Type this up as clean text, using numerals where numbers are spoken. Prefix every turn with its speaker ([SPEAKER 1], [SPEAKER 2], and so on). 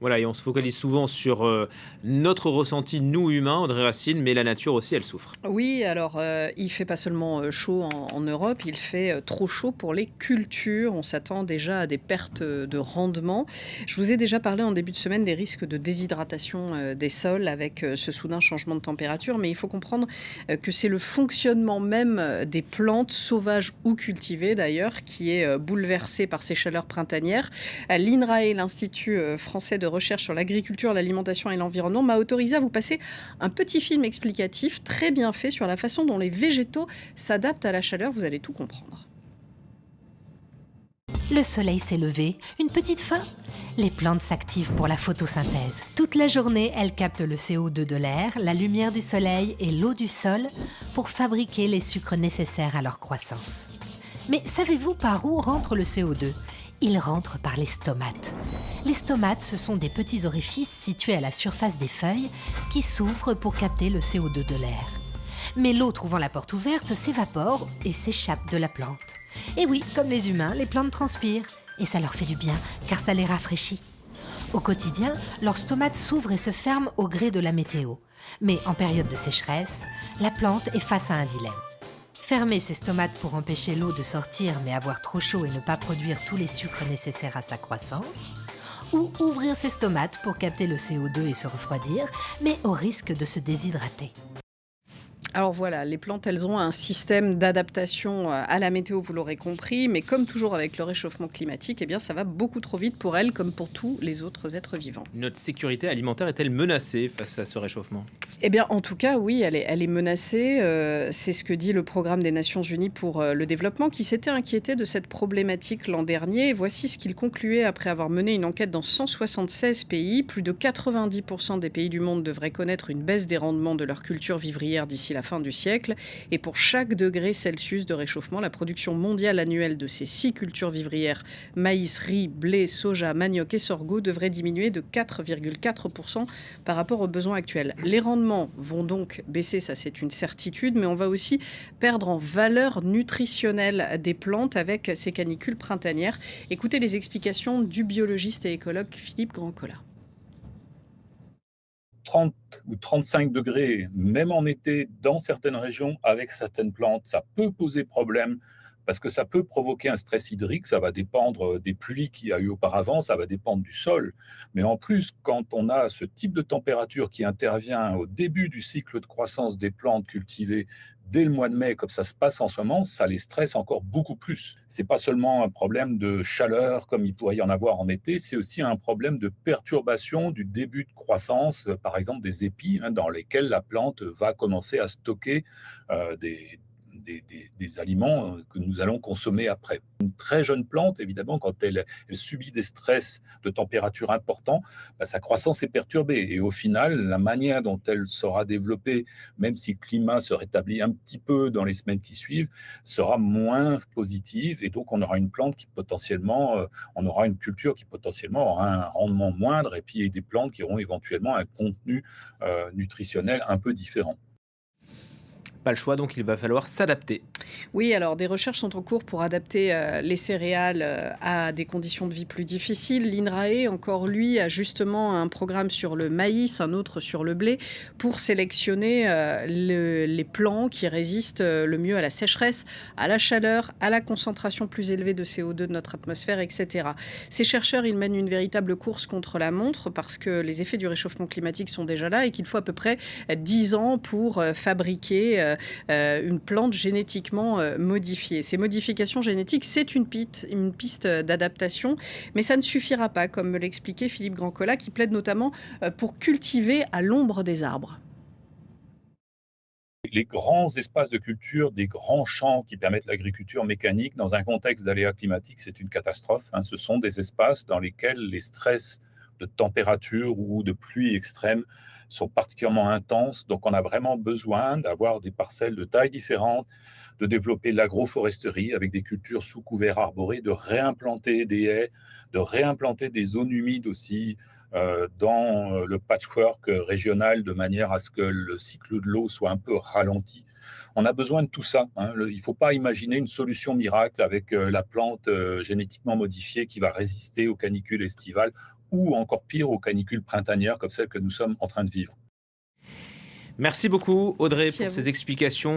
[SPEAKER 1] Voilà, et on se focalise souvent sur, notre ressenti, nous humains, Audrey Racine, mais la nature aussi, elle souffre.
[SPEAKER 2] Oui, alors, il fait pas seulement, chaud en Europe, il fait, trop chaud pour les cultures. On s'attend déjà à des pertes, de rendement. Je vous ai déjà parlé en début de semaine des risques de déshydratation, des sols avec, ce soudain changement de température, mais il faut comprendre, que c'est le fonctionnement même, des plantes sauvages ou cultivées d'ailleurs qui est, bouleversé par ces chaleurs printanières. L'INRAE, l'Institut, français de recherche sur l'agriculture, l'alimentation et l'environnement, m'a autorisé à vous passer un petit film explicatif très bien fait sur la façon dont les végétaux s'adaptent à la chaleur, vous allez tout comprendre.
[SPEAKER 3] Le soleil s'est levé, une petite faim. Les plantes s'activent pour la photosynthèse. Toute la journée, elles captent le CO2 de l'air, la lumière du soleil et l'eau du sol pour fabriquer les sucres nécessaires à leur croissance. Mais savez-vous par où rentre le CO2 ? Il rentre par les stomates. Les stomates, ce sont des petits orifices situés à la surface des feuilles qui s'ouvrent pour capter le CO2 de l'air. Mais l'eau trouvant la porte ouverte s'évapore et s'échappe de la plante. Et oui, comme les humains, les plantes transpirent. Et ça leur fait du bien, car ça les rafraîchit. Au quotidien, leurs stomates s'ouvrent et se ferment au gré de la météo. Mais en période de sécheresse, la plante est face à un dilemme. Fermer ses stomates pour empêcher l'eau de sortir mais avoir trop chaud et ne pas produire tous les sucres nécessaires à sa croissance, ou ouvrir ses stomates pour capter le CO2 et se refroidir, mais au risque de se déshydrater.
[SPEAKER 2] Alors voilà, les plantes, elles ont un système d'adaptation à la météo, vous l'aurez compris, mais comme toujours avec le réchauffement climatique, eh bien ça va beaucoup trop vite pour elles comme pour tous les autres êtres vivants.
[SPEAKER 1] Notre sécurité alimentaire est-elle menacée face à ce réchauffement?
[SPEAKER 2] Eh bien, en tout cas, oui, elle est menacée. C'est ce que dit le programme des Nations Unies pour le développement, qui s'était inquiété de cette problématique l'an dernier. Voici ce qu'il concluait après avoir mené une enquête dans 176 pays. Plus de 90% des pays du monde devraient connaître une baisse des rendements de leur culture vivrière d'ici la fin du siècle. Et pour chaque degré Celsius de réchauffement, la production mondiale annuelle de ces 6 cultures vivrières, maïs, riz, blé, soja, manioc et sorgho, devrait diminuer de 4,4% par rapport aux besoins actuels. Les rendements vont donc baisser, ça c'est une certitude, mais on va aussi perdre en valeur nutritionnelle des plantes avec ces canicules printanières. Écoutez les explications du biologiste et écologue Philippe Grandcola.
[SPEAKER 4] 30 ou 35 degrés, même en été, dans certaines régions, avec certaines plantes, ça peut poser problème parce que ça peut provoquer un stress hydrique. Ça va dépendre des pluies qu'il y a eu auparavant, ça va dépendre du sol. Mais en plus, quand on a ce type de température qui intervient au début du cycle de croissance des plantes cultivées dès le mois de mai, comme ça se passe en ce moment, ça les stresse encore beaucoup plus. C'est pas seulement un problème de chaleur comme il pourrait y en avoir en été, c'est aussi un problème de perturbation du début de croissance, par exemple des épis, hein, dans lesquels la plante va commencer à stocker des aliments que nous allons consommer après. Une très jeune plante, évidemment, quand elle subit des stress de température importants, bah, sa croissance est perturbée. Et au final, la manière dont elle sera développée, même si le climat se rétablit un petit peu dans les semaines qui suivent, sera moins positive. Et donc, on aura une plante qui potentiellement, on aura une culture qui potentiellement aura un rendement moindre et puis des plantes qui auront éventuellement un contenu nutritionnel un peu différent.
[SPEAKER 1] Pas le choix, donc il va falloir s'adapter.
[SPEAKER 2] Oui, alors des recherches sont en cours pour adapter les céréales à des conditions de vie plus difficiles. L'INRAE, encore lui, a justement un programme sur le maïs, un autre sur le blé, pour sélectionner les plants qui résistent le mieux à la sécheresse, à la chaleur, à la concentration plus élevée de CO2 de notre atmosphère, etc. Ces chercheurs, ils mènent une véritable course contre la montre parce que les effets du réchauffement climatique sont déjà là et qu'il faut à peu près 10 ans pour fabriquer une plante génétiquement modifiée. Ces modifications génétiques, c'est une piste d'adaptation, mais ça ne suffira pas, comme me l'expliquait Philippe Grandcola, qui plaide notamment pour cultiver à l'ombre des arbres.
[SPEAKER 4] Les grands espaces de culture, des grands champs qui permettent l'agriculture mécanique dans un contexte d'aléas climatiques, c'est une catastrophe, hein. Ce sont des espaces dans lesquels les stress de température ou de pluie extrême sont particulièrement intenses. Donc, on a vraiment besoin d'avoir des parcelles de tailles différentes, de développer l'agroforesterie avec des cultures sous couvert arboré, de réimplanter des haies, de réimplanter des zones humides aussi dans le patchwork régional de manière à ce que le cycle de l'eau soit un peu ralenti. On a besoin de tout ça, hein. Il ne faut pas imaginer une solution miracle avec la plante génétiquement modifiée qui va résister aux canicules estivales. ou encore pire aux canicules printanières comme celles que nous sommes en train de vivre.
[SPEAKER 1] Merci beaucoup Audrey
[SPEAKER 2] Merci à
[SPEAKER 1] pour
[SPEAKER 2] vous.
[SPEAKER 1] ces explications.